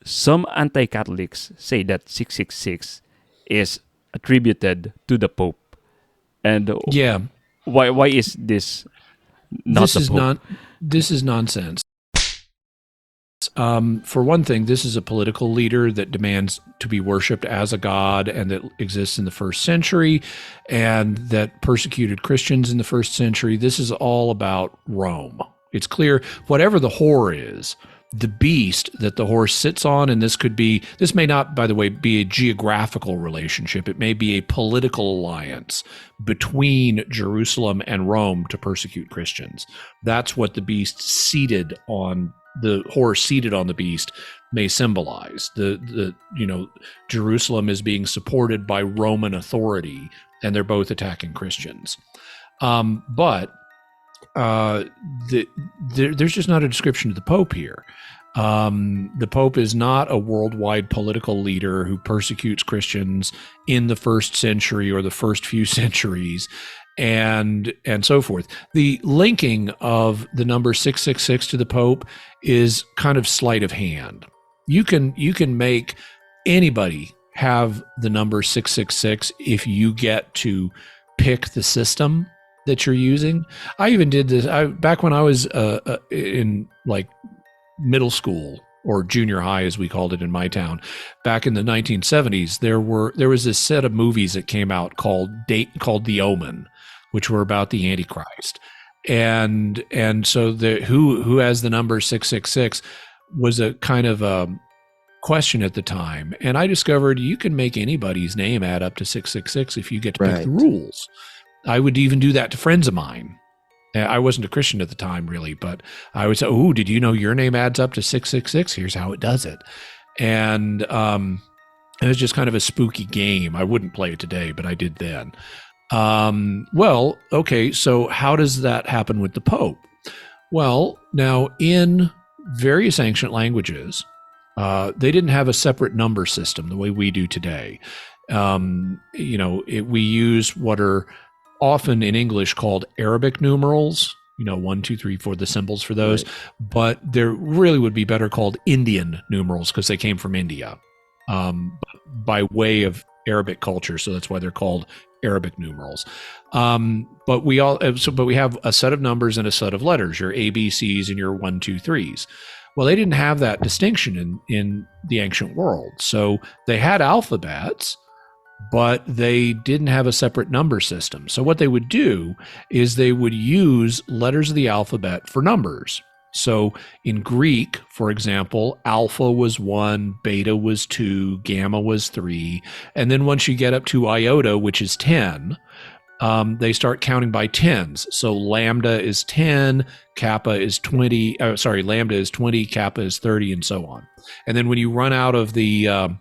some anti-Catholics say that 666 is attributed to the Pope. And Yeah, why is this not this the is Pope? not. This is nonsense. For one thing, this is a political leader that demands to be worshipped as a god and that exists in the first century and that persecuted Christians in the first century. This is all about Rome. It's clear, whatever the whore is, the beast that the horse sits on, and this may not, by the way, be a geographical relationship. It may be a political alliance between Jerusalem and Rome to persecute Christians. That's what the beast seated on the horse seated on the beast may symbolize. Jerusalem is being supported by Roman authority, and they're both attacking Christians. But there's just not a description of the Pope here. The Pope is not a worldwide political leader who persecutes Christians in the first century or the first few centuries, and so forth. The linking of the number 666 to the Pope is kind of sleight of hand. You can make anybody have the number 666 if you get to pick the system that you're using. I even did this back when I was in like middle school or junior high, as we called it in my town. Back in the 1970s, there was this set of movies that came out called The Omen, which were about the Antichrist. And so who has the number 666 was a kind of a question at the time. And I discovered you can make anybody's name add up to 666 if you get to pick the rules. I would even do that to friends of mine. I wasn't a Christian at the time, really, but I would say, "Oh, did you know your name adds up to 666? Here's how it does it." And it was just kind of a spooky game. I wouldn't play it today, but I did then. Well, okay, so how does that happen with the Pope? Well, now in various ancient languages, they didn't have a separate number system the way we do today. We use what are often in English called Arabic numerals, 1, 2, 3, 4, the symbols for those, but there really would be better called Indian numerals because they came from India by way of Arabic culture. So that's why they're called Arabic numerals. But we have a set of numbers and a set of letters, your ABCs and your 1, 2, 3s. Well, they didn't have that distinction in the ancient world. So they had alphabets, but they didn't have a separate number system. So what they would do is they would use letters of the alphabet for numbers. So in Greek, for example, alpha was 1, beta was 2, gamma was 3. And then once you get up to iota, which is 10, they start counting by tens. So lambda is 10, kappa is 20, lambda is 20, kappa is 30, and so on. And then when you run out of the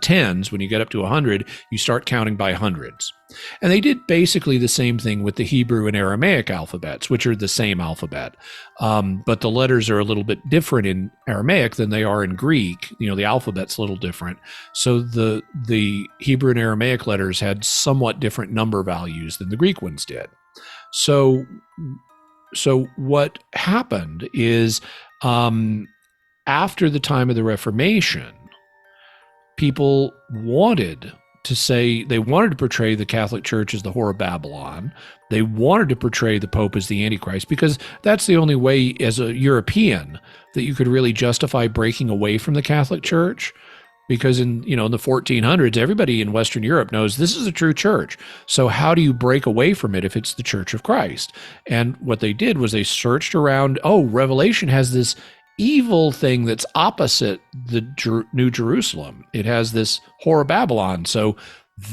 tens, when you get up to 100, you start counting by hundreds. And they did basically the same thing with the Hebrew and Aramaic alphabets, which are the same alphabet. But the letters are a little bit different in Aramaic than they are in Greek. The alphabet's a little different. So the Hebrew and Aramaic letters had somewhat different number values than the Greek ones did. So what happened is after the time of the Reformation, people wanted to portray the Catholic Church as the whore of Babylon. They wanted to portray the Pope as the Antichrist because that's the only way as a European that you could really justify breaking away from the Catholic Church. Because in the 1400s, everybody in Western Europe knows this is a true church. So how do you break away from it if it's the Church of Christ? And what they did was they searched around, Revelation has this evil thing that's opposite the New Jerusalem. It has this whore of Babylon. So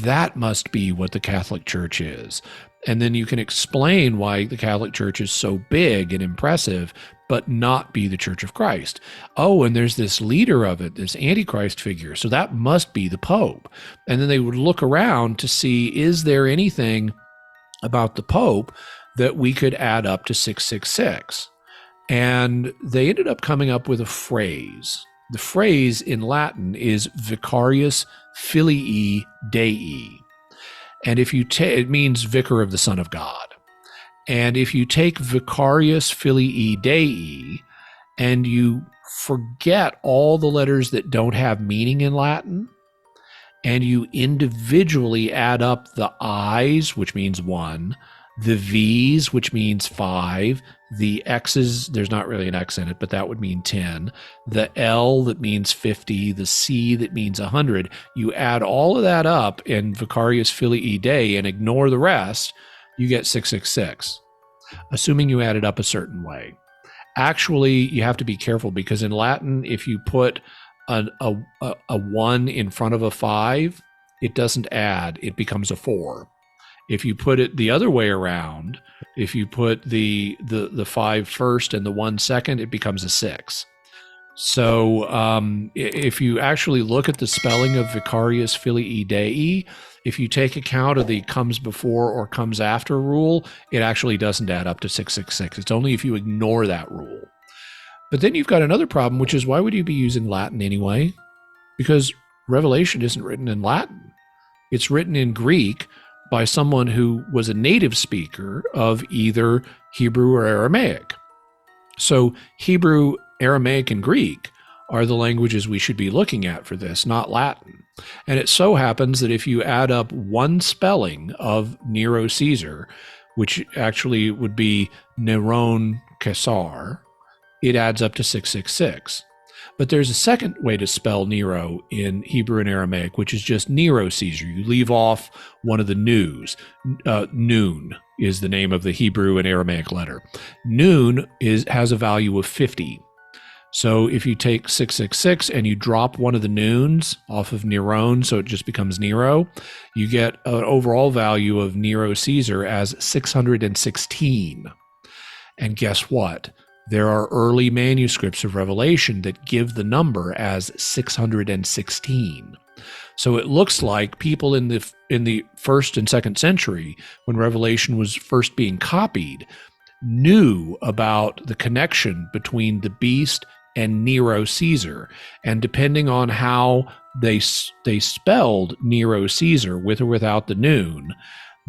that must be what the Catholic Church is. And then you can explain why the Catholic Church is so big and impressive, but not be the Church of Christ. Oh, and there's this leader of it, this Antichrist figure. So that must be the Pope. And then they would look around to see, is there anything about the Pope that we could add up to 666? And they ended up coming up with a phrase. The phrase in Latin is vicarius filii Dei. And if you it means vicar of the Son of God. And if you take vicarius filii Dei and you forget all the letters that don't have meaning in Latin, and you individually add up the I's, which means 1, the V's, which means 5, the X's, there's not really an X in it, but that would mean 10, the L that means 50, the C that means 100. You add all of that up in Vicarius Filii Dei and ignore the rest, you get 666, assuming you add it up a certain way. Actually, you have to be careful because in Latin, if you put a 1 in front of a 5, it doesn't add, it becomes a 4. If you put it the other way around, if you put the 5 first and the 1 second, it becomes a 6. So if you actually look at the spelling of Vicarius Filii Dei, if you take account of the comes before or comes after rule, it actually doesn't add up to 666. It's only if you ignore that rule. But then you've got another problem, which is why would you be using Latin anyway? Because Revelation isn't written in Latin. It's written in Greek by someone who was a native speaker of either Hebrew or Aramaic. So Hebrew, Aramaic, and Greek are the languages we should be looking at for this, not Latin. And it so happens that if you add up one spelling of Nero Caesar, which actually would be Nero Caesar, it adds up to 666. But there's a second way to spell Nero in Hebrew and Aramaic, which is just Nero Caesar. You leave off one of the news. Noon is the name of the Hebrew and Aramaic letter. Noon has a value of 50. So if you take 666 and you drop one of the noons off of Neron, so it just becomes Nero, you get an overall value of Nero Caesar as 616. And guess what? There are early manuscripts of Revelation that give the number as 616. So it looks like people in the first and second century, when Revelation was first being copied, knew about the connection between the beast and Nero Caesar. And depending on how they spelled Nero Caesar, with or without the noon,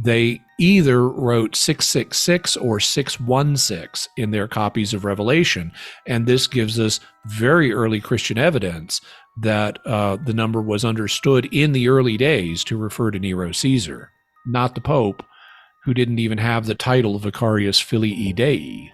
they either wrote 666 or 616 in their copies of Revelation. And this gives us very early Christian evidence that the number was understood in the early days to refer to Nero Caesar, not the Pope, who didn't even have the title of Vicarius Filii Dei.